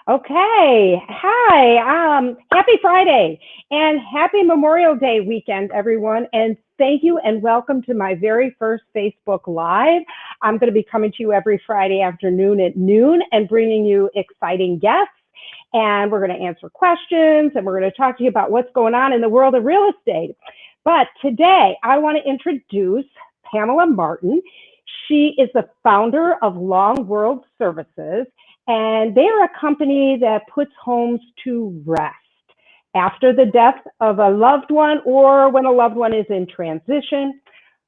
Okay. Hi. Happy Friday and happy Memorial Day weekend, everyone. And thank you and welcome to my very first Facebook Live. I'm going to be coming to you every Friday afternoon at noon and bringing you exciting guests. And we're going to answer questions and we're going to talk to you about what's going on in the world of real estate. But today I want to introduce Pamela Martin. She is the founder of Long World Services. And they are a company that puts homes to rest after the death of a loved one or when a loved one is in transition.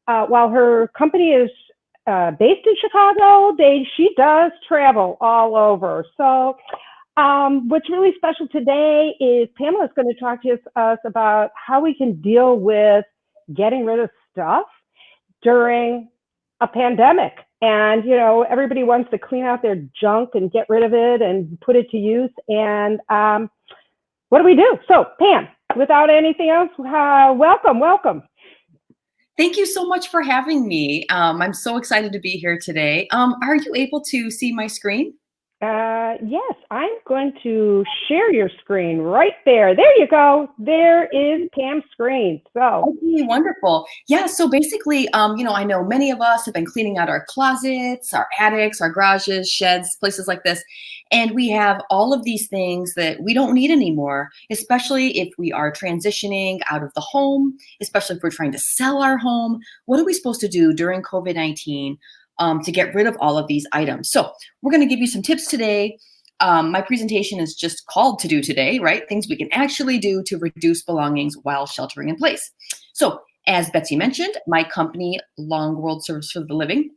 While her company is based in Chicago, she does travel all over. So what's really special today is Pamela's going to talk to us about how we can deal with getting rid of stuff during a pandemic. And, everybody wants to clean out their junk and get rid of it and put it to use. And what do we do? So, Pam, without anything else, welcome. Thank you so much for having me. I'm so excited to be here today. Are you able to see my screen? Yes, I'm going to share your screen right there. There you go. There is Pam's screen. So okay, wonderful. Yeah. So basically, I know many of us have been cleaning out our closets, our attics, our garages, sheds, places like this. And we have all of these things that we don't need anymore, especially if we are transitioning out of the home, especially if we're trying to sell our home. What are we supposed to do during COVID-19? To get rid of all of these items. So we're going to give you some tips today. My presentation is just called To Do Today, right? Things we can actually do to reduce belongings while sheltering in place. So as Betsy mentioned, my company, Long World Service for the Living,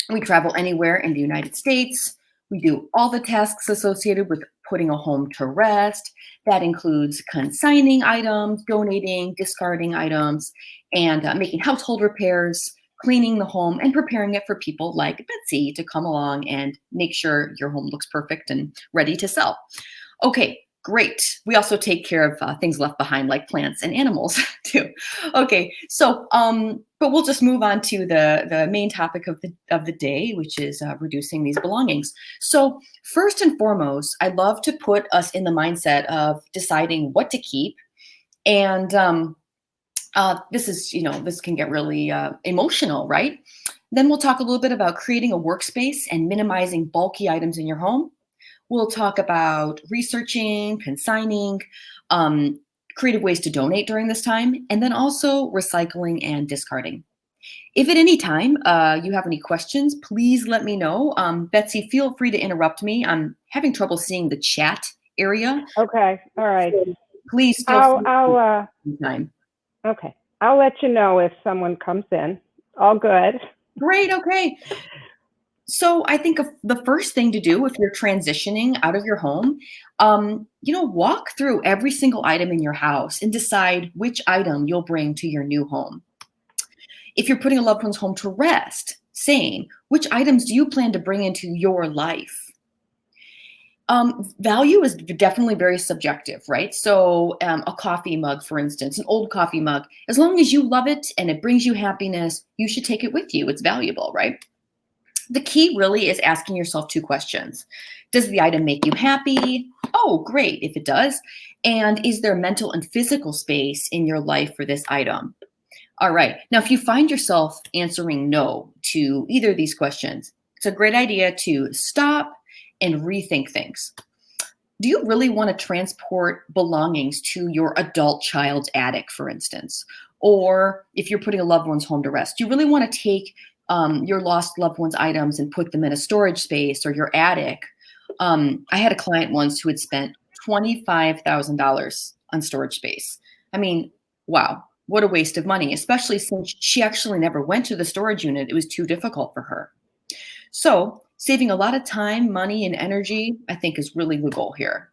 we travel anywhere in the United States. We do all the tasks associated with putting a home to rest. That includes consigning items, donating, discarding items, and making household repairs, cleaning the home, and preparing it for people like Betsy to come along and make sure your home looks perfect and ready to sell. Okay, great. We also take care of things left behind like plants and animals too. Okay, so but we'll just move on to the main topic of the day, which is reducing these belongings. So first and foremost, I love to put us in the mindset of deciding what to keep. And this can get really emotional, right? Then we'll talk a little bit about creating a workspace and minimizing bulky items in your home. We'll talk about researching, consigning, creative ways to donate during this time, and then also recycling and discarding. If at any time you have any questions, please let me know. Betsy, feel free to interrupt me. I'm having trouble seeing the chat area. Okay, all right. So please feel free anytime. Okay, I'll let you know if someone comes in. All good. Great, okay. So I think the first thing to do if you're transitioning out of your home, walk through every single item in your house and decide which item you'll bring to your new home. If you're putting a loved one's home to rest, same. Which items do you plan to bring into your life? Value is definitely very subjective, right? So a coffee mug, for instance, an old coffee mug, as long as you love it and it brings you happiness, you should take it with you. It's valuable, right? The key really is asking yourself two questions. Does the item make you happy? Oh, great, if it does. And is there mental and physical space in your life for this item? All right, now if you find yourself answering no to either of these questions, it's a great idea to stop and rethink things. Do you really want to transport belongings to your adult child's attic, for instance? Or if you're putting a loved one's home to rest, do you really want to take your lost loved one's items and put them in a storage space or your attic? I had a client once who had spent $25,000 on storage space. I mean, wow, what a waste of money, especially since she actually never went to the storage unit. It was too difficult for her. So saving a lot of time, money, and energy, I think, is really the goal here.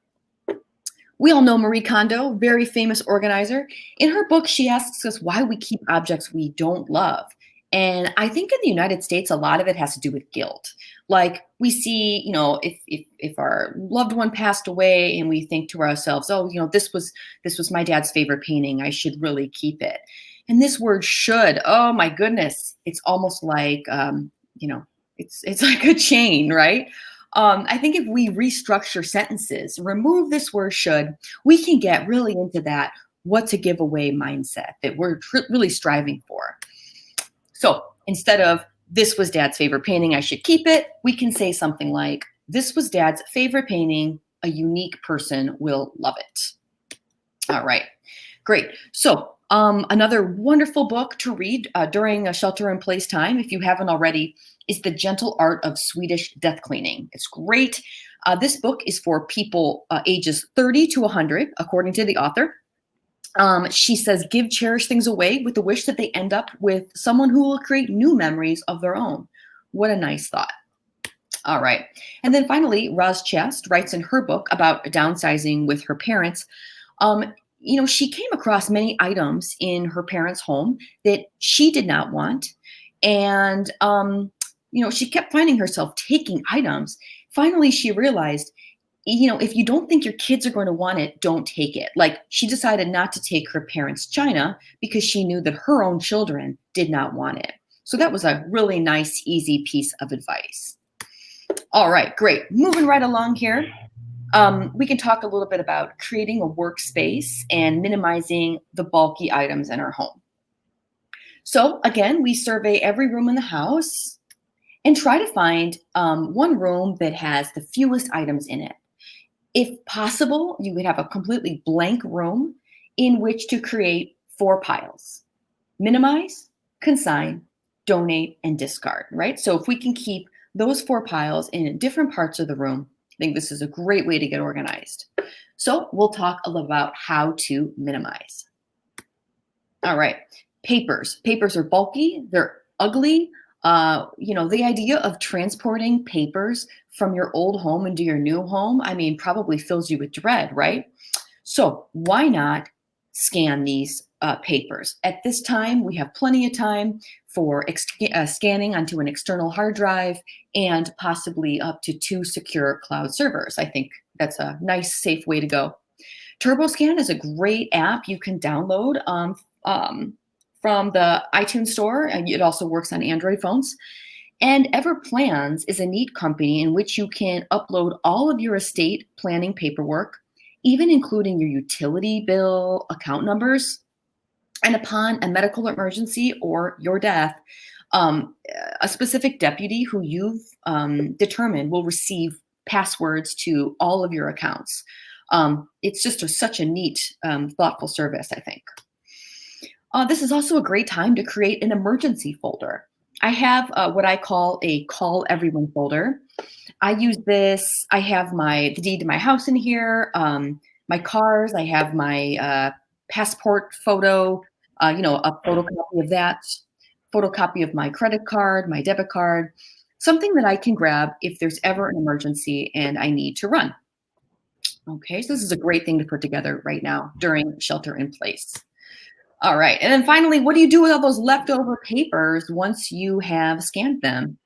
We all know Marie Kondo, very famous organizer. In her book, she asks us why we keep objects we don't love. And I think in the United States, a lot of it has to do with guilt. Like we see, if our loved one passed away and we think to ourselves, oh, this was my dad's favorite painting, I should really keep it. And this word should, oh my goodness, it's almost like, it's like a chain, right? I think if we restructure sentences, remove this word should, we can get really into that what to give away mindset that we're really striving for. So instead of this was dad's favorite painting, I should keep it, we can say something like, this was dad's favorite painting, a unique person will love it. All right, great. So another wonderful book to read during a shelter in place time, if you haven't already, is The Gentle Art of Swedish Death Cleaning. It's great. This book is for people ages 30 to 100, according to the author. She says, give cherished things away with the wish that they end up with someone who will create new memories of their own. What a nice thought. All right. And then finally, Roz Chast writes in her book about downsizing with her parents. She came across many items in her parents' home that she did not want. And, she kept finding herself taking items. Finally, she realized, if you don't think your kids are going to want it, don't take it. Like she decided not to take her parents' china because she knew that her own children did not want it. So that was a really nice, easy piece of advice. All right, great. Moving right along here. We can talk a little bit about creating a workspace and minimizing the bulky items in our home. So again, we survey every room in the house and try to find one room that has the fewest items in it. If possible, you would have a completely blank room in which to create 4 piles: minimize, consign, donate, and discard, right? So if we can keep those 4 piles in different parts of the room, I think this is a great way to get organized. So we'll talk a little about how to minimize. All right, papers. Papers are bulky, they're ugly. The idea of transporting papers from your old home into your new home, probably fills you with dread, right? So why not scan these papers? At this time, we have plenty of time for scanning onto an external hard drive and possibly up to 2 secure cloud servers. I think that's a nice, safe way to go. TurboScan is a great app you can download from the iTunes store, and it also works on Android phones. And Everplans is a neat company in which you can upload all of your estate planning paperwork, even including your utility bill account numbers. And upon a medical emergency or your death, a specific deputy who you've determined will receive passwords to all of your accounts. It's just such a neat, thoughtful service, I think. This is also a great time to create an emergency folder. I have what I call a call everyone folder. I use this. I have the deed to my house in here, my cars. I have my passport photo, a photocopy of that, photocopy of my credit card, my debit card, something that I can grab if there's ever an emergency and I need to run. Okay, so this is a great thing to put together right now during shelter in place. All right. And then finally, what do you do with all those leftover papers once you have scanned them?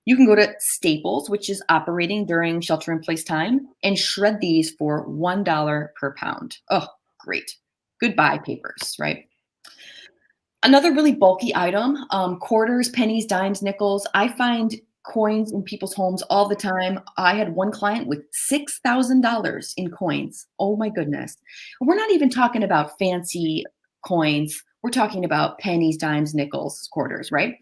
You can go to Staples, which is operating during shelter in place time, and shred these for $1 per pound. Oh, great. Goodbye papers, right? Another really bulky item, quarters, pennies, dimes, nickels. I find coins in people's homes all the time. I had one client with $6,000 in coins. Oh my goodness. We're not even talking about fancy coins. We're talking about pennies, dimes, nickels, quarters, right?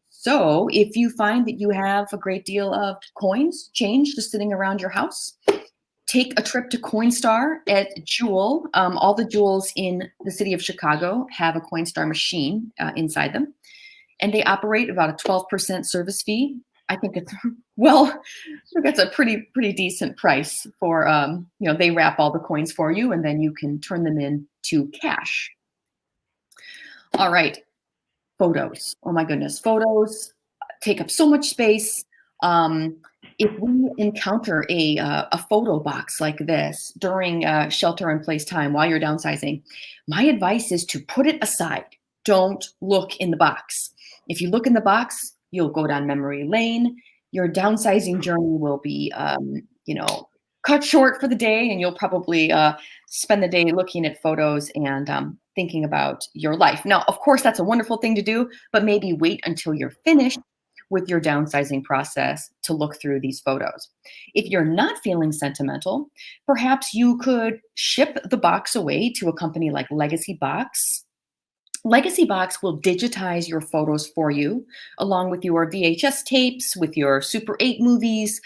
So if you find that you have a great deal of coins, change just sitting around your house, take a trip to Coinstar at Jewel. All the Jewels in the city of Chicago have a Coinstar machine inside them, and they operate about a 12% service fee. I think that's a pretty decent price for, they wrap all the coins for you, and then you can turn them into cash. All right, photos. Oh my goodness, photos take up so much space. If we encounter a photo box like this during shelter in place time while you're downsizing, my advice is to put it aside. Don't look in the box. If you look in the box, you'll go down memory lane. Your downsizing journey will be, cut short for the day, and you'll probably spend the day looking at photos and thinking about your life. Now, of course, that's a wonderful thing to do, but maybe wait until you're finished with your downsizing process to look through these photos. If you're not feeling sentimental, perhaps you could ship the box away to a company like Legacy Box. Legacy Box will digitize your photos for you, along with your VHS tapes, with your Super 8 movies.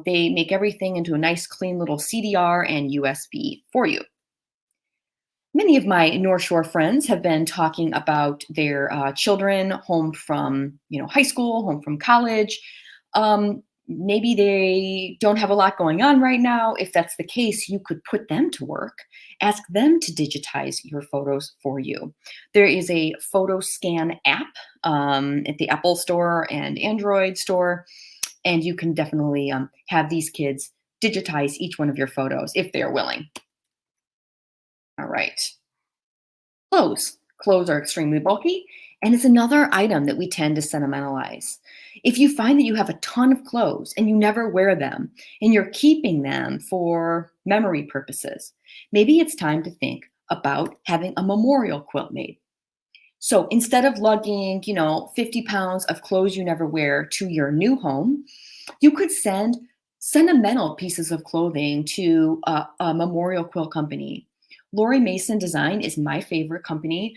They make everything into a nice, clean little CDR and USB for you. Many of my North Shore friends have been talking about their children home from, high school, home from college. Maybe they don't have a lot going on right now. If that's the case, you could put them to work. Ask them to digitize your photos for you. There is a photo scan app at the Apple Store and Android store, and you can definitely have these kids digitize each one of your photos if they're willing. All right. Clothes. Clothes are extremely bulky, and it's another item that we tend to sentimentalize. If you find that you have a ton of clothes and you never wear them, and you're keeping them for memory purposes, maybe it's time to think about having a memorial quilt made. So instead of lugging, 50 pounds of clothes you never wear to your new home, you could send sentimental pieces of clothing to a memorial quilt company. Lori Mason Design is my favorite company.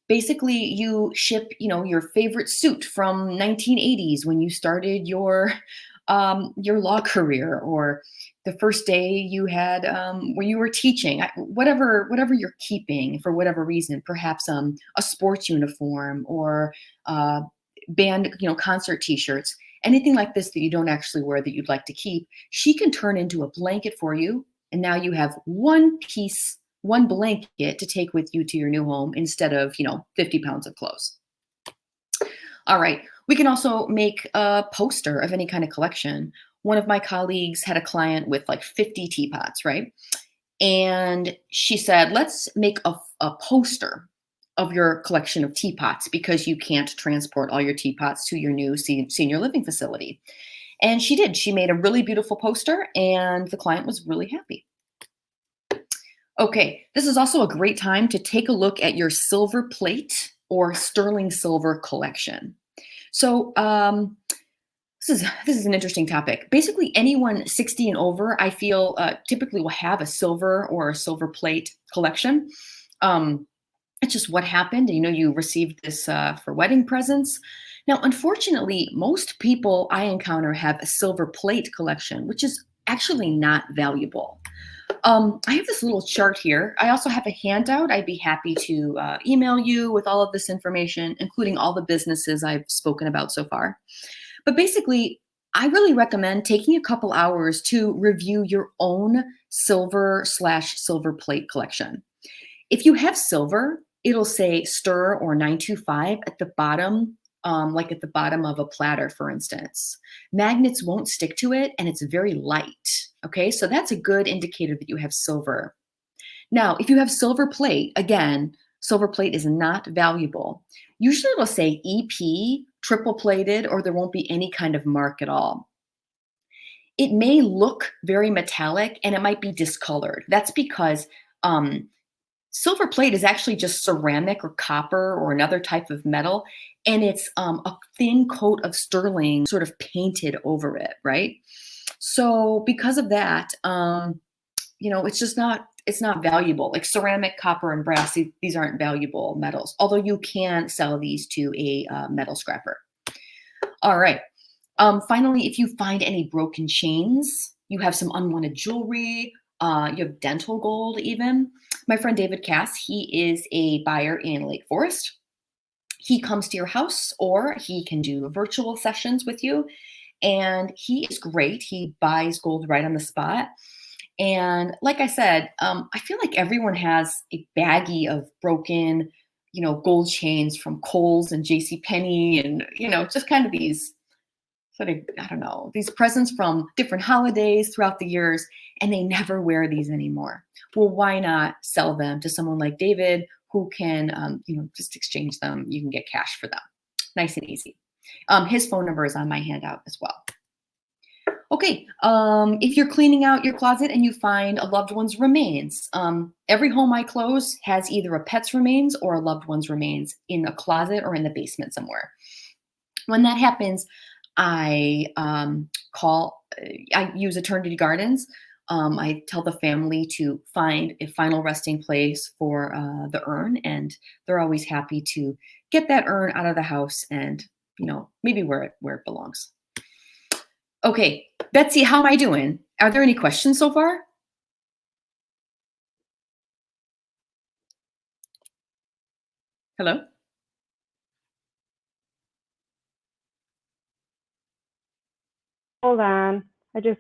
Basically, you ship, your favorite suit from 1980s when you started your law career, or the first day you had when you were teaching. Whatever you're keeping for whatever reason, perhaps a sports uniform or band, concert T-shirts, anything like this that you don't actually wear that you'd like to keep. She can turn into a blanket for you. And now you have one blanket to take with you to your new home instead of, 50 pounds of clothes. All right. We can also make a poster of any kind of collection. One of my colleagues had a client with like 50 teapots, right? And she said, let's make a poster of your collection of teapots because you can't transport all your teapots to your new senior living facility. And she did. She made a really beautiful poster, and the client was really happy. Okay, this is also a great time to take a look at your silver plate or sterling silver collection. So this is an interesting topic. Basically, anyone 60 and over, I feel, typically will have a silver or a silver plate collection. It's just what happened. You received this for wedding presents. Now, unfortunately, most people I encounter have a silver plate collection, which is actually not valuable. I have this little chart here. I also have a handout. I'd be happy to email you with all of this information, including all the businesses I've spoken about so far. But basically, I really recommend taking a couple hours to review your own silver/silver plate collection. If you have silver, it'll say STIR or 925 at the bottom, like at the bottom of a platter, for instance. Magnets won't stick to it, and it's very light. Okay, so that's a good indicator that you have silver. Now, if you have silver plate, again, silver plate is not valuable. Usually it'll say EP, triple plated, or there won't be any kind of mark at all. It may look very metallic and it might be discolored. That's because silver plate is actually just ceramic or copper or another type of metal, and it's a thin coat of sterling sort of painted over it, right? So because of that, it's not valuable. Like ceramic, copper, and brass, these aren't valuable metals, although you can sell these to a metal scrapper. All right. Finally, if you find any broken chains, you have some unwanted jewelry, you have dental gold even. My friend David Cass, he is a buyer in Lake Forest. He comes to your house or he can do virtual sessions with you. And he is great. He buys gold right on the spot. And like I said, I feel like everyone has a baggie of broken, gold chains from Kohl's and JCPenney and, just kind of these sort of, I don't know, these presents from different holidays throughout the years, and they never wear these anymore. Well, why not sell them to someone like David who can, just exchange them? You can get cash for them. Nice and easy. His phone number is on my handout as well. Okay, if you're cleaning out your closet and you find a loved one's remains, every home I close has either a pet's remains or a loved one's remains in a closet or in the basement somewhere. When that happens, I I use Eternity Gardens. I tell the family to find a final resting place for the urn, and they're always happy to get that urn out of the house and maybe where it belongs. Okay, Betsy, how am I doing? Are there any questions so far? Hello? Hold on. Can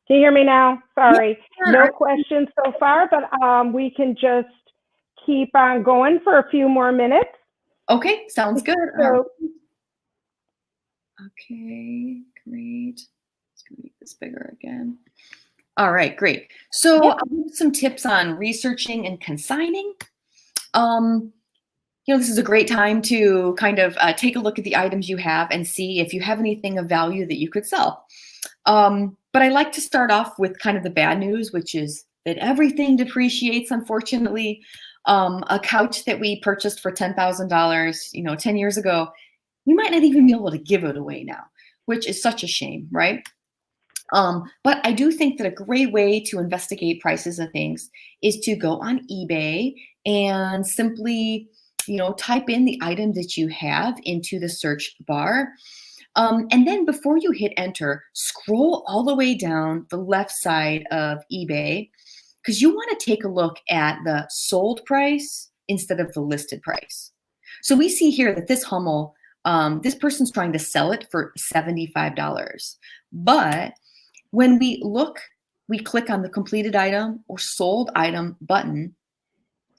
you hear me now? Sorry. Yeah, No questions so far, but we can just keep on going for a few more minutes. Okay, sounds good. So, Okay, great. Let's make this bigger again. All right, great. So yep. I'll give some tips on researching and consigning. Um, this is a great time to kind of take a look at the items you have and see if you have anything of value that you could sell. But I like to start off with kind of the bad news, which is that everything depreciates, unfortunately. A couch that we purchased for $10,000, 10 years ago, we might not even be able to give it away now, which is such a shame, right? But I do think that a great way to investigate prices of things is to go on eBay and simply, type in the item that you have into the search bar. And then before you hit enter, scroll all the way down the left side of eBay because you want to take a look at the sold price instead of the listed price. So we see here that this Hummel, this person's trying to sell it for $75. But when we click on the completed item or sold item button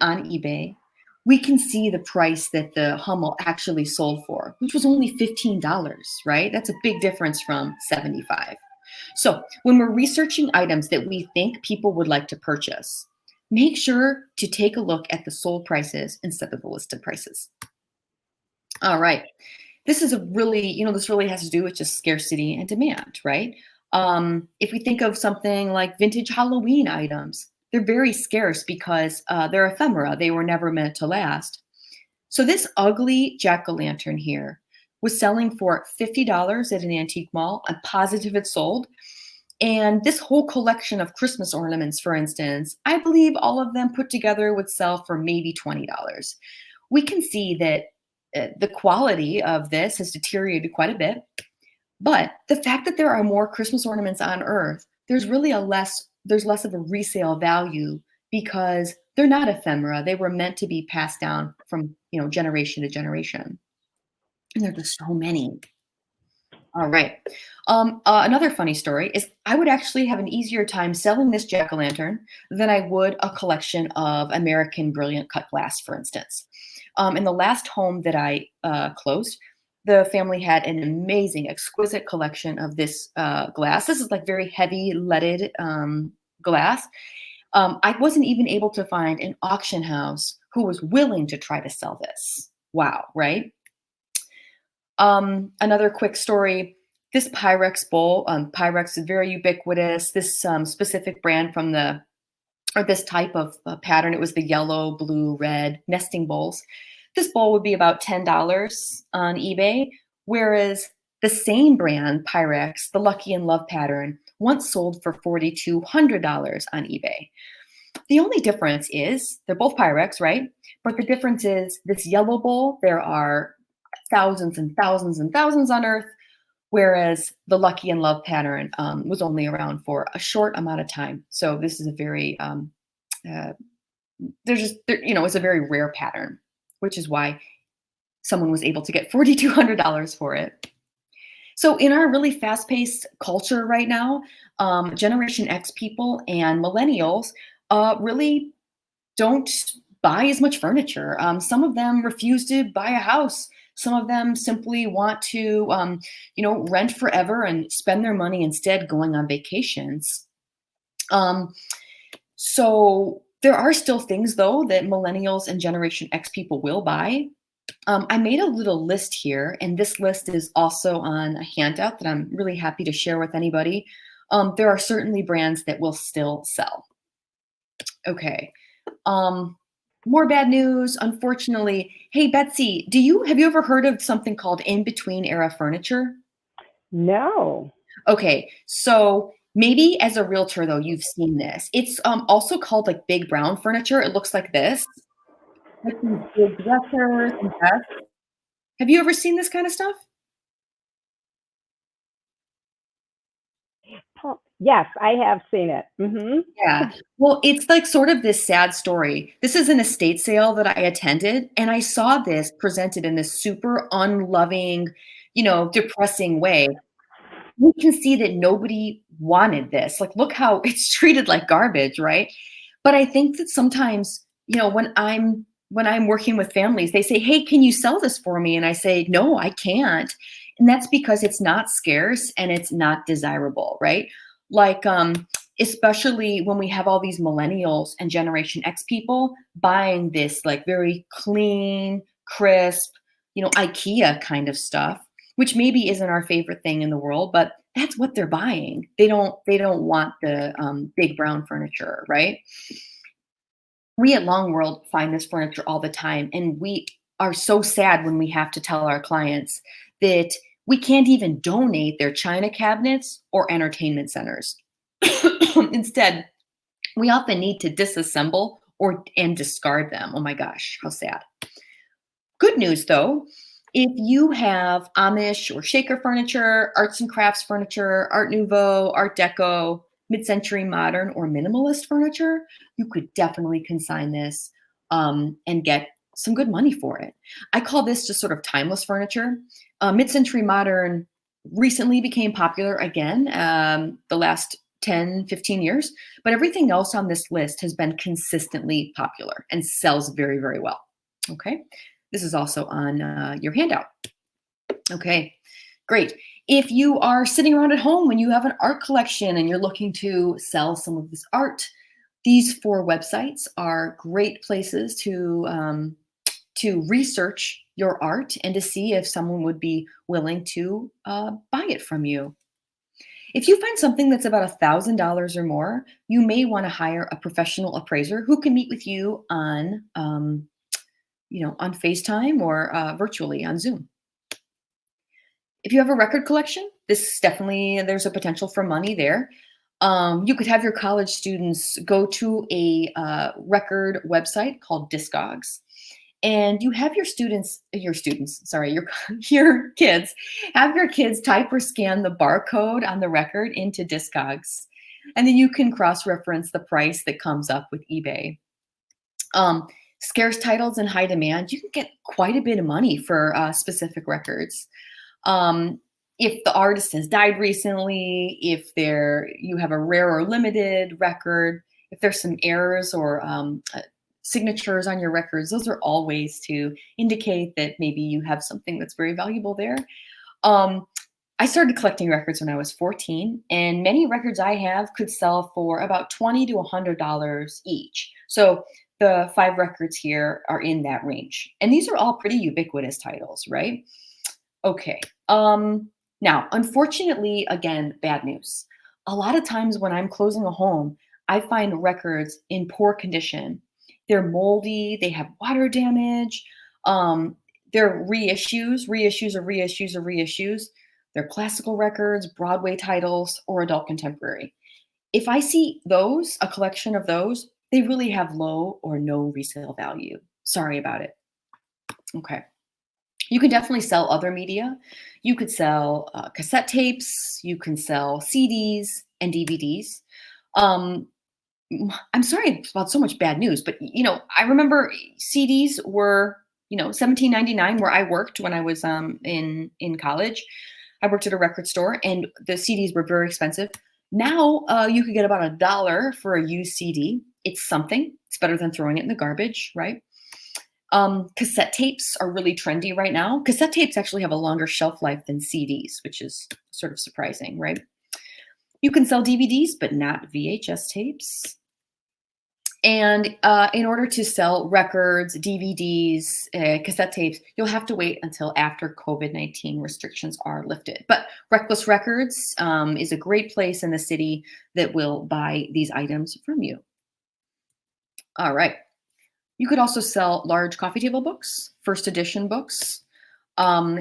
on eBay, we can see the price that the Hummel actually sold for, which was only $15, right? That's a big difference from 75. So when we're researching items that we think people would like to purchase, make sure to take a look at the sold prices instead of the listed prices. All right. This is this really has to do with just scarcity and demand, right? If we think of something like vintage Halloween items, they're very scarce because they're ephemera. They were never meant to last. So this ugly jack-o'-lantern here was selling for $50 at an antique mall. I'm positive it sold. And this whole collection of Christmas ornaments, for instance, I believe all of them put together would sell for maybe $20. We can see that the quality of this has deteriorated quite a bit. But the fact that there are more Christmas ornaments on Earth, there's less of a resale value because they're not ephemera. They were meant to be passed down from generation to generation. And there's just so many. All right. Another funny story is I would actually have an easier time selling this jack-o'-lantern than I would a collection of American Brilliant cut glass, for instance. In the last home that I closed, the family had an amazing, exquisite collection of this glass. This is like very heavy leaded glass. I wasn't even able to find an auction house who was willing to try to sell this. Wow, right? Another quick story. This Pyrex bowl, Pyrex is very ubiquitous. This specific brand or this type of pattern, it was the yellow, blue, red nesting bowls. This bowl would be about $10 on eBay, whereas the same brand, Pyrex, the Lucky and Love pattern, once sold for $4,200 on eBay. The only difference is they're both Pyrex, right? But the difference is this yellow bowl, there are thousands and thousands and thousands on Earth, whereas the Lucky and Love pattern was only around for a short amount of time. So this is a very, it's a very rare pattern, which is why someone was able to get $4,200 for it. So in our really fast-paced culture right now, Generation X people and millennials really don't buy as much furniture. Some of them refuse to buy a house. Some of them simply want to, rent forever and spend their money instead going on vacations. So there are still things, though, that millennials and Generation X people will buy. I made a little list here, and this list is also on a handout that I'm really happy to share with anybody. There are certainly brands that will still sell. Okay. More bad news, unfortunately. Hey, Betsy, have you ever heard of something called in between era furniture? No. Okay, so maybe as a realtor though, you've seen this. It's also called like big brown furniture. It looks like this, like these big dressers and desks. Have you ever seen this kind of stuff? Yes, I have seen it. Hmm. Yeah. Well, it's like sort of this sad story. This is an estate sale that I attended, and I saw this presented in this super unloving, depressing way. We can see that nobody wanted this. Like, look how it's treated like garbage, right? But I think that sometimes, when I'm working with families, they say, "Hey, can you sell this for me?" And I say, "No, I can't." And that's because it's not scarce and it's not desirable, right? Like, especially when we have all these millennials and Generation X people buying this like very clean, crisp, IKEA kind of stuff, which maybe isn't our favorite thing in the world, but that's what they're buying. They don't want the big brown furniture, right? We at Long World find this furniture all the time, and we are so sad when we have to tell our clients that we can't even donate their china cabinets or entertainment centers. Instead, we often need to disassemble and discard them. Oh my gosh, how sad. Good news though, if you have Amish or Shaker furniture, arts and crafts furniture, Art Nouveau, Art Deco, mid-century modern, or minimalist furniture, you could definitely consign this and get some good money for it. I call this just sort of timeless furniture. Mid-century modern recently became popular again the last 10, 15 years, but everything else on this list has been consistently popular and sells very, very well. Okay. This is also on your handout. Okay, great. If you are sitting around at home and you have an art collection and you're looking to sell some of this art, these 4 websites are great places to research your art and to see if someone would be willing to buy it from you. If you find something that's about $1,000 or more, you may want to hire a professional appraiser who can meet with you on FaceTime or virtually on Zoom. If you have a record collection, there's a potential for money there. You could have your college students go to a record website called Discogs, and you have your kids, have your kids type or scan the barcode on the record into Discogs, and then you can cross-reference the price that comes up with eBay. Scarce titles in high demand, you can get quite a bit of money for specific records. Um, if the artist has died recently, if you have a rare or limited record, if there's some errors or signatures on your records, those are all ways to indicate that maybe you have something that's very valuable there. Um, I started collecting records when I was 14, and many records I have could sell for about $20 to $100 each. So the 5 records here are in that range. And these are all pretty ubiquitous titles, right? Okay. Now, unfortunately, again, bad news. A lot of times when I'm closing a home, I find records in poor condition. They're moldy, they have water damage, they're reissues or reissues or reissues. They're classical records, Broadway titles, or adult contemporary. If I see a collection of those, they really have low or no resale value. Sorry about it. Okay. You can definitely sell other media. You could sell cassette tapes, you can sell CDs and DVDs. Um, I'm sorry about so much bad news, but I remember CDs were, 17.99 where I worked when I was in college. I worked at a record store, and the CDs were very expensive. Now you could get about $1 for a used CD. It's something. It's better than throwing it in the garbage, right? Cassette tapes are really trendy right now. Cassette tapes actually have a longer shelf life than CDs, which is sort of surprising, right? You can sell DVDs, but not VHS tapes. And in order to sell records, DVDs, cassette tapes, you'll have to wait until after COVID-19 restrictions are lifted. But Reckless Records is a great place in the city that will buy these items from you. All right. You could also sell large coffee table books, first edition books. Um,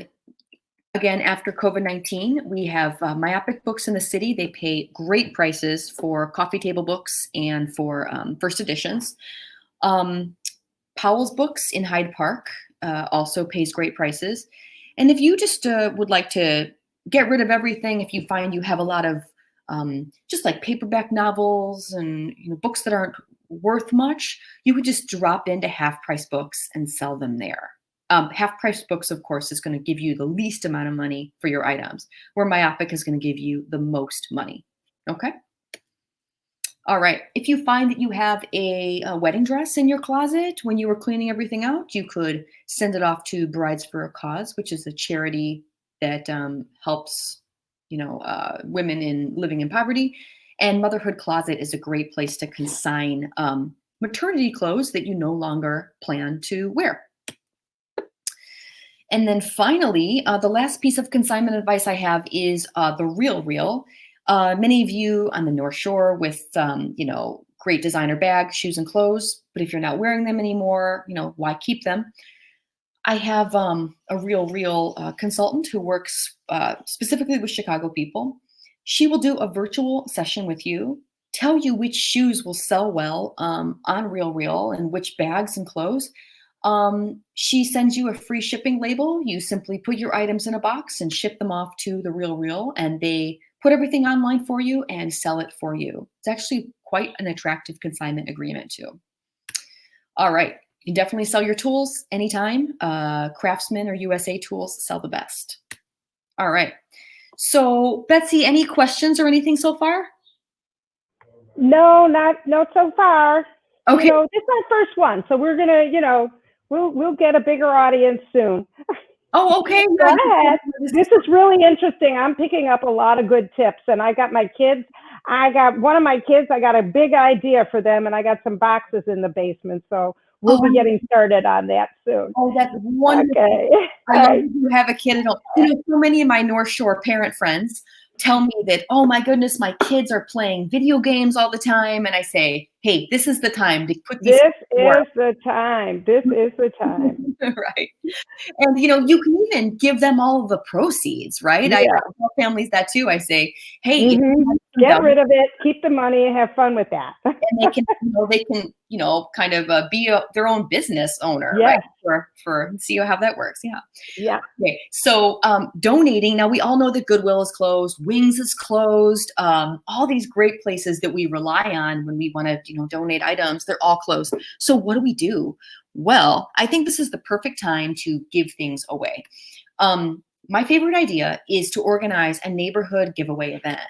Again, after COVID-19, we have Myopic Books in the city. They pay great prices for coffee table books and for first editions. Um, Powell's Books in Hyde Park also pays great prices. And if you just would like to get rid of everything, if you find you have a lot of just like paperback novels and books that aren't worth much, you would just drop into Half Price Books and sell them there. Half Price Books, of course, is going to give you the least amount of money for your items, where Myopic is going to give you the most money. Okay. All right. If you find that you have a wedding dress in your closet when you were cleaning everything out, you could send it off to Brides for a Cause, which is a charity that helps, women in living in poverty. And Motherhood Closet is a great place to consign maternity clothes that you no longer plan to wear. And then finally, the last piece of consignment advice I have is the Real Real. Many of you on the North Shore with, great designer bags, shoes, and clothes. But if you're not wearing them anymore, why keep them? I have a Real Real consultant who works specifically with Chicago people. She will do a virtual session with you, tell you which shoes will sell well on Real Real and which bags and clothes. She sends you a free shipping label. You simply put your items in a box and ship them off to the Real Real, and they put everything online for you and sell it for you. It's actually quite an attractive consignment agreement too. All right, you can definitely sell your tools anytime. Craftsman or USA Tools sell the best. All right. So Betsy, any questions or anything so far? No, not so far. Okay. This is our first one, so we're gonna, we'll get a bigger audience soon. Oh, okay. Go ahead. This is really interesting. I'm picking up a lot of good tips, and I got my kids. I got one of my kids. I got a big idea for them, and I got some boxes in the basement. So we'll be getting started on that soon. Oh, that's wonderful. Okay. I love you have a kid at home. So many of my North Shore parent friends tell me that, oh my goodness, my kids are playing video games all the time. And I say, hey, this is the time to put these. This is the time. This is the time. Right. And, you can even give them all of the proceeds, right? Yeah. I tell families that too. I say, hey, get rid of it, keep the money, have fun with that. And they can, kind of be their own business owner, yes. right? For see how that works. Yeah. Yeah. Okay. So donating. Now we all know that Goodwill is closed, Wings is closed. All these great places that we rely on when we want to, donate items, they're all closed. So what do we do? Well, I think this is the perfect time to give things away. My favorite idea is to organize a neighborhood giveaway event.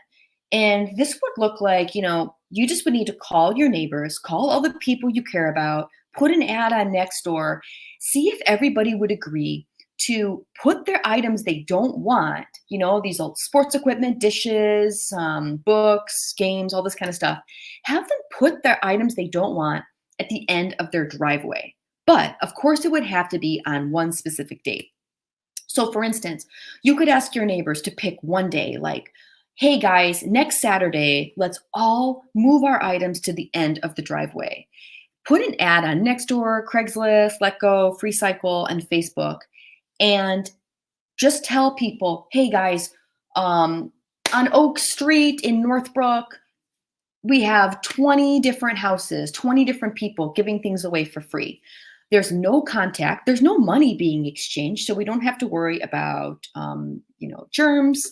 And this would look like, you just would need to call your neighbors, call all the people you care about, put an ad on Nextdoor, see if everybody would agree to put their items they don't want, these old sports equipment, dishes, books, games, all this kind of stuff. Have them put their items they don't want at the end of their driveway. But of course, it would have to be on one specific date. So for instance, you could ask your neighbors to pick one day, like, hey guys, next Saturday, let's all move our items to the end of the driveway. Put an ad on Nextdoor, Craigslist, Letgo, FreeCycle, and Facebook, and just tell people, hey guys, on Oak Street in Northbrook, we have 20 different houses, 20 different people giving things away for free. There's no contact, there's no money being exchanged, so we don't have to worry about, germs.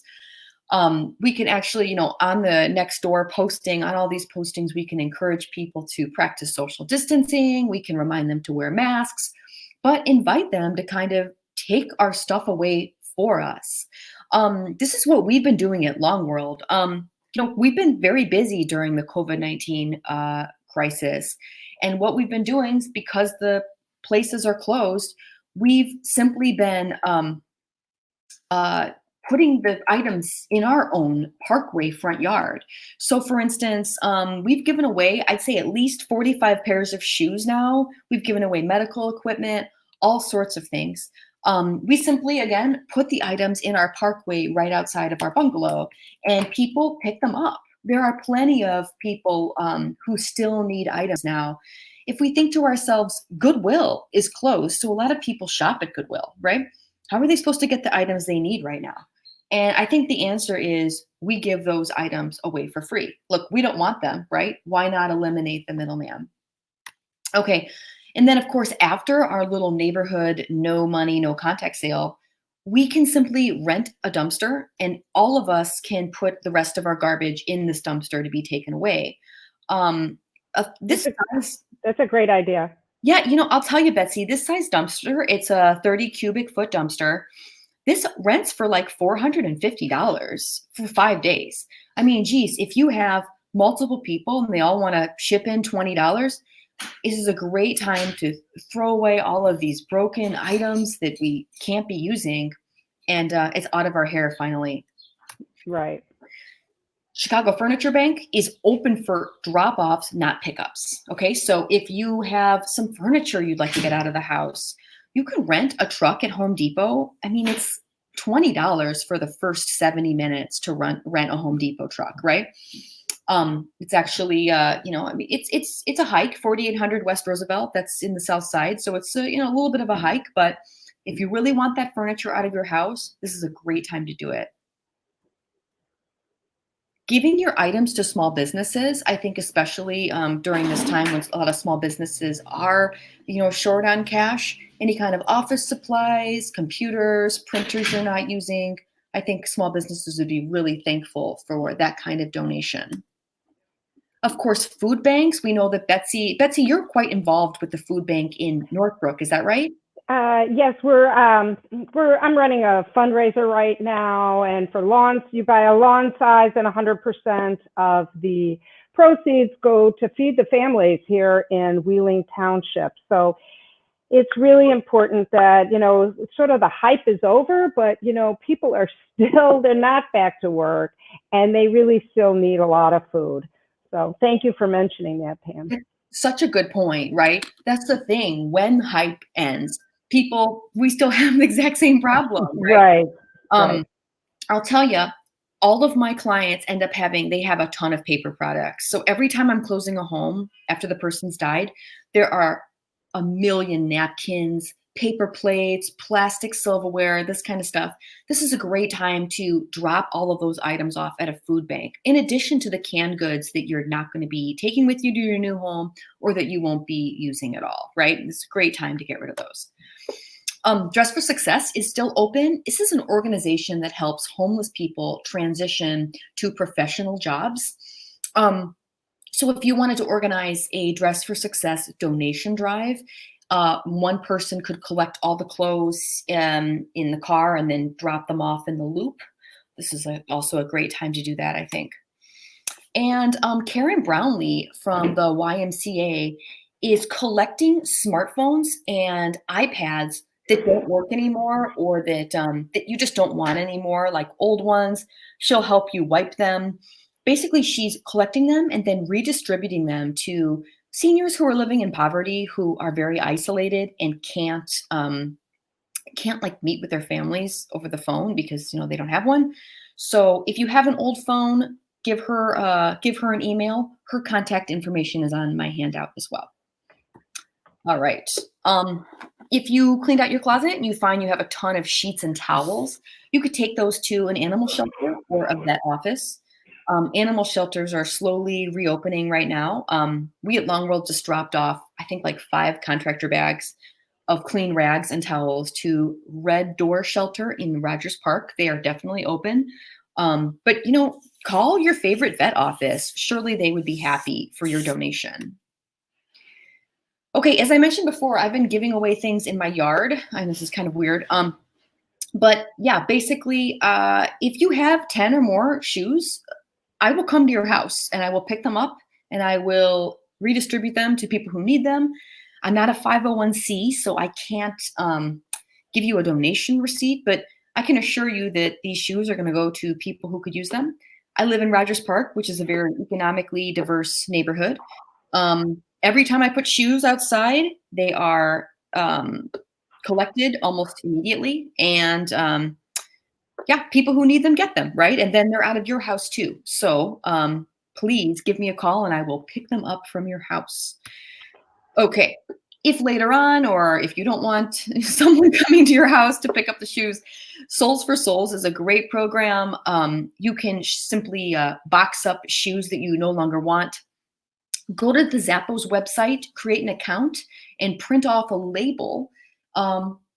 We can actually, on the Nextdoor posting, on all these postings, we can encourage people to practice social distancing. We can remind them to wear masks, but invite them to kind of take our stuff away for us. This is what we've been doing at Long World. We've been very busy during the COVID-19 crisis. And what we've been doing is because the places are closed, we've simply been putting the items in our own parkway front yard. So for instance, we've given away, I'd say at least 45 pairs of shoes now. We've given away medical equipment, all sorts of things. We simply, again, put the items in our parkway right outside of our bungalow, and people pick them up. There are plenty of people who still need items now. if we think to ourselves, Goodwill is closed, so a lot of people shop at Goodwill, right? How are they supposed to get the items they need right now? And I think the answer is we give those items away for free. Look, we don't want them, right? Why not eliminate the middleman? Okay. And then, of course, after our little neighborhood, no money, no contact sale, we can simply rent a dumpster and all of us can put the rest of our garbage in this dumpster to be taken away. Um, this size, That's a great idea. yeah, I'll tell you, Betsy, this size dumpster, it's a 30 cubic foot dumpster. This rents for like $450 for 5 days. I mean, geez, if you have multiple people and they all want to chip in $20, this is a great time to throw away all of these broken items that we can't be using. And it's out of our hair finally. Right. Chicago Furniture Bank is open for drop-offs, not pickups. Okay, so if you have some furniture you'd like to get out of the house, you can rent a truck at Home Depot. I mean, it's $20 for the first 70 minutes to rent a Home Depot truck, right? It's actually, I mean, it's a hike, 4800 West Roosevelt. That's in the South Side, so it's a little bit of a hike. But if you really want that furniture out of your house, this is a great time to do it. Giving your items to small businesses, I think, especially during this time when a lot of small businesses are, short on cash, any kind of office supplies, computers, printers you're not using, I think small businesses would be really thankful for that kind of donation. Of course, food banks. We know that Betsy, you're quite involved with the food bank in Northbrook. Is that right? Yes, I'm running a fundraiser right now, and for lawns, you buy a lawn size, and 100% of the proceeds go to feed the families here in Wheeling Township. So it's really important that, sort of the hype is over, but, people are still, they're not back to work, and they really still need a lot of food. So thank you for mentioning that, Pam. Such a good point, right? That's the thing. When hype ends, we still have the exact same problem, right? Right. I'll tell you, all of my clients they have a ton of paper products. So every time I'm closing a home after the person's died, there are a million napkins, paper plates, plastic silverware, this kind of stuff. This is a great time to drop all of those items off at a food bank, in addition to the canned goods that you're not going to be taking with you to your new home or that you won't be using at all, right? It's a great time to get rid of those. Dress for Success is still open. This is an organization that helps homeless people transition to professional jobs. So if you wanted to organize a Dress for Success donation drive, one person could collect all the clothes in the car and then drop them off in the loop. This is also a great time to do that, I think. And Karen Brownlee from the YMCA is collecting smartphones and iPads that don't work anymore, or that you just don't want anymore, like old ones. She'll help you wipe them. Basically, she's collecting them and then redistributing them to seniors who are living in poverty, who are very isolated and can't like meet with their families over the phone because they don't have one. So if you have an old phone, give her an email. Her contact information is on my handout as well. All right. If you cleaned out your closet and you find you have a ton of sheets and towels, you could take those to an animal shelter or a vet office. Animal shelters are slowly reopening right now. We at Long World just dropped off, I think, like 5 contractor bags of clean rags and towels to Red Door Shelter in Rogers Park. They are definitely open. But, call your favorite vet office. Surely they would be happy for your donation. Okay, as I mentioned before, I've been giving away things in my yard. And this is kind of weird. But yeah, basically, if you have 10 or more shoes, I will come to your house and I will pick them up and I will redistribute them to people who need them. I'm not a 501c, so I can't give you a donation receipt, but I can assure you that these shoes are going to go to people who could use them. I live in Rogers Park, which is a very economically diverse neighborhood. Every time I put shoes outside, they are collected almost immediately. And people who need them get them, right? And then they're out of your house too. So please give me a call and I will pick them up from your house. Okay. If later on, or if you don't want someone coming to your house to pick up the shoes, Souls for Souls is a great program. You can simply box up shoes that you no longer want. Go to the Zappos website, create an account, and print off a label.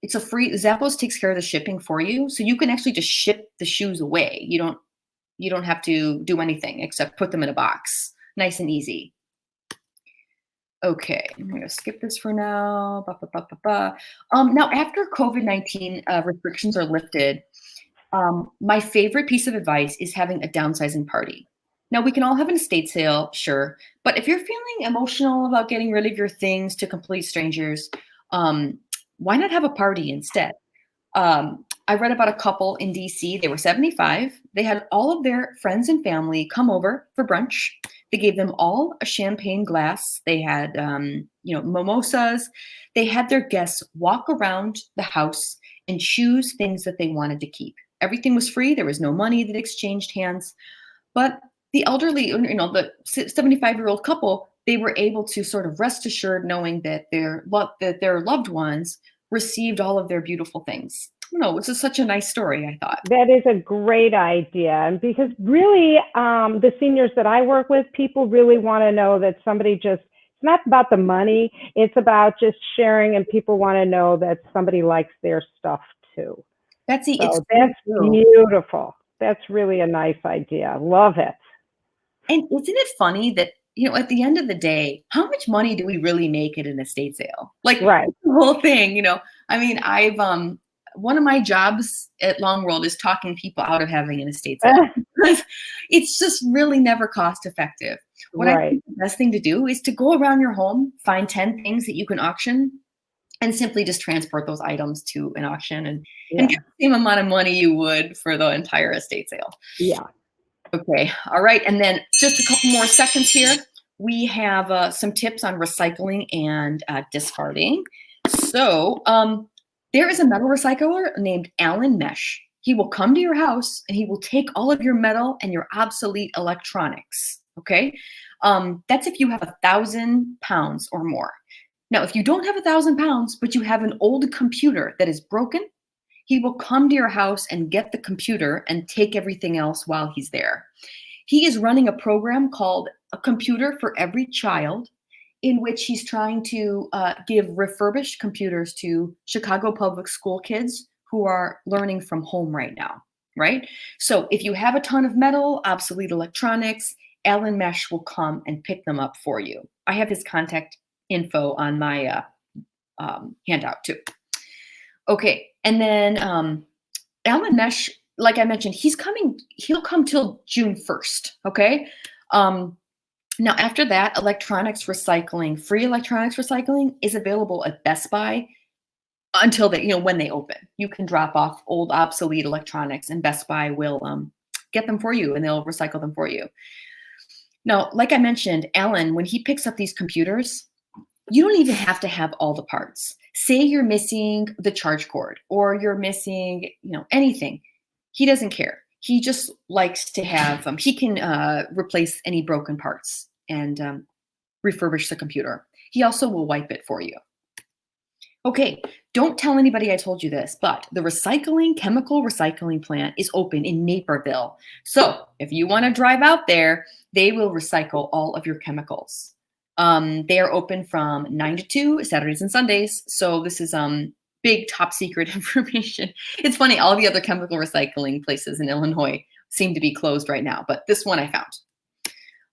It's a free Zappos takes care of the shipping for you, so you can actually just ship the shoes away. You don't have to do anything except put them in a box. Nice and easy. Okay, I'm gonna skip this for now. Ba, ba, ba, ba, ba. Now, after COVID-19 restrictions are lifted, my favorite piece of advice is having a downsizing party. Now, we can all have an estate sale, sure, but if you're feeling emotional about getting rid of your things to complete strangers, um, why not have a party instead? I read about a couple in DC. They were 75. They had all of their friends and family come over for brunch. They gave them all a champagne glass. They had, mimosas. They had their guests walk around the house and choose things that they wanted to keep. Everything was free. There was no money that exchanged hands. But the elderly, the 75-year-old couple, they were able to sort of rest assured knowing that their loved ones received all of their beautiful things. No, it's just such a nice story, I thought. That is a great idea. And because really, the seniors that I work with, people really want to know that somebody just, it's not about the money, it's about just sharing, and people want to know that somebody likes their stuff too. Betsy, it's So that's true. beautiful. That's really a nice idea. Love it. And isn't it funny that, at the end of the day, how much money do we really make at an estate sale? Like Right. the whole thing, I mean, I've one of my jobs at Long World is talking people out of having an estate sale. Because it's just really never cost effective. What I Right. think the best thing to do is to go around your home, find 10 things that you can auction, and simply just transport those items to an auction and Yeah. get the same amount of money you would for the entire estate sale. Yeah. Okay. All right. And then just a couple more seconds here. We have some tips on recycling and discarding. So there is a metal recycler named Alan Mesh. He will come to your house and he will take all of your metal and your obsolete electronics. Okay. That's if you have 1,000 pounds or more. Now, if you don't have 1,000 pounds, but you have an old computer that is broken, he will come to your house and get the computer and take everything else while he's there. He is running a program called A Computer for Every Child, in which he's trying to give refurbished computers to Chicago public school kids who are learning from home right now, right? So if you have a ton of metal, obsolete electronics, Alan Mesh will come and pick them up for you. I have his contact info on my handout too. Okay, and then Alan Mesh, like I mentioned, he'll come till June 1st, okay? Now after that, electronics recycling, free electronics recycling is available at Best Buy until when they open. You can drop off old obsolete electronics and Best Buy will get them for you and they'll recycle them for you. Now, like I mentioned, Alan, when he picks up these computers, you don't even have to have all the parts. Say you're missing the charge cord or you're missing, anything. He doesn't care. He just likes to have, he can replace any broken parts and refurbish the computer. He also will wipe it for you. Okay, don't tell anybody I told you this, but the chemical recycling plant is open in Naperville. So if you want to drive out there, they will recycle all of your chemicals. They are open from 9 to 2, Saturdays and Sundays. So this is big top secret information. It's funny, all the other chemical recycling places in Illinois seem to be closed right now, but this one I found.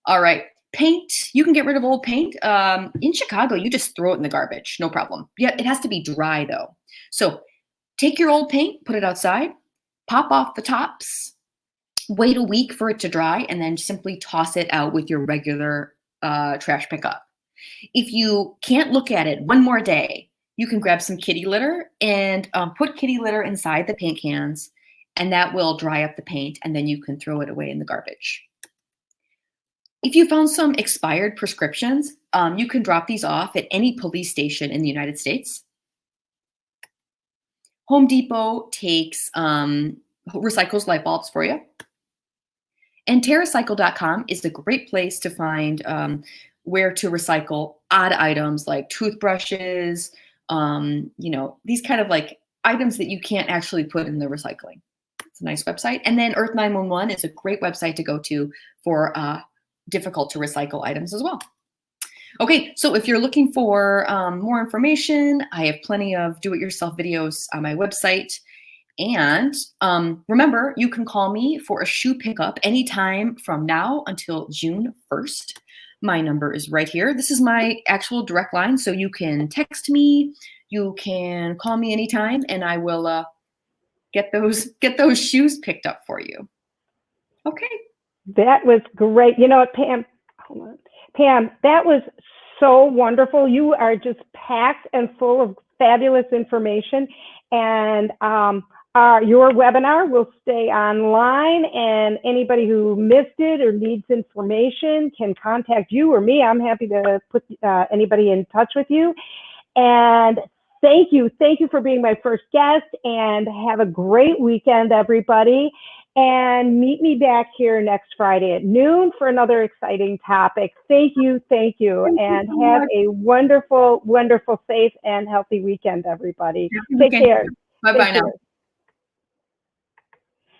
All right, paint. You can get rid of old paint. In Chicago, you just throw it in the garbage, no problem. Yeah, it has to be dry though. So take your old paint, put it outside, pop off the tops, wait a week for it to dry, and then simply toss it out with your regular trash pickup. If you can't look at it one more day, you can grab some kitty litter and put kitty litter inside the paint cans, and that will dry up the paint, and then you can throw it away in the garbage. If you found some expired prescriptions, you can drop these off at any police station in the United States. Home Depot recycles light bulbs for you. And TerraCycle.com is a great place to find where to recycle odd items like toothbrushes, these kind of like items that you can't actually put in the recycling. It's a nice website. And then Earth 911 is a great website to go to for difficult to recycle items as well. Okay, so if you're looking for more information, I have plenty of do-it-yourself videos on my website. And remember, you can call me for a shoe pickup anytime from now until June 1st. My number is right here. This is my actual direct line, so you can text me, you can call me anytime, and I will get those shoes picked up for you. Okay. That was great. You know what, Pam? Hold on. Pam, that was so wonderful. You are just packed and full of fabulous information. And your webinar will stay online, and anybody who missed it or needs information can contact you or me. I'm happy to put anybody in touch with you. And thank you for being my first guest, and have a great weekend, everybody. And meet me back here next Friday at noon for another exciting topic. Thank you, and have a wonderful, wonderful, safe and healthy weekend, everybody. Take care. Bye-bye now.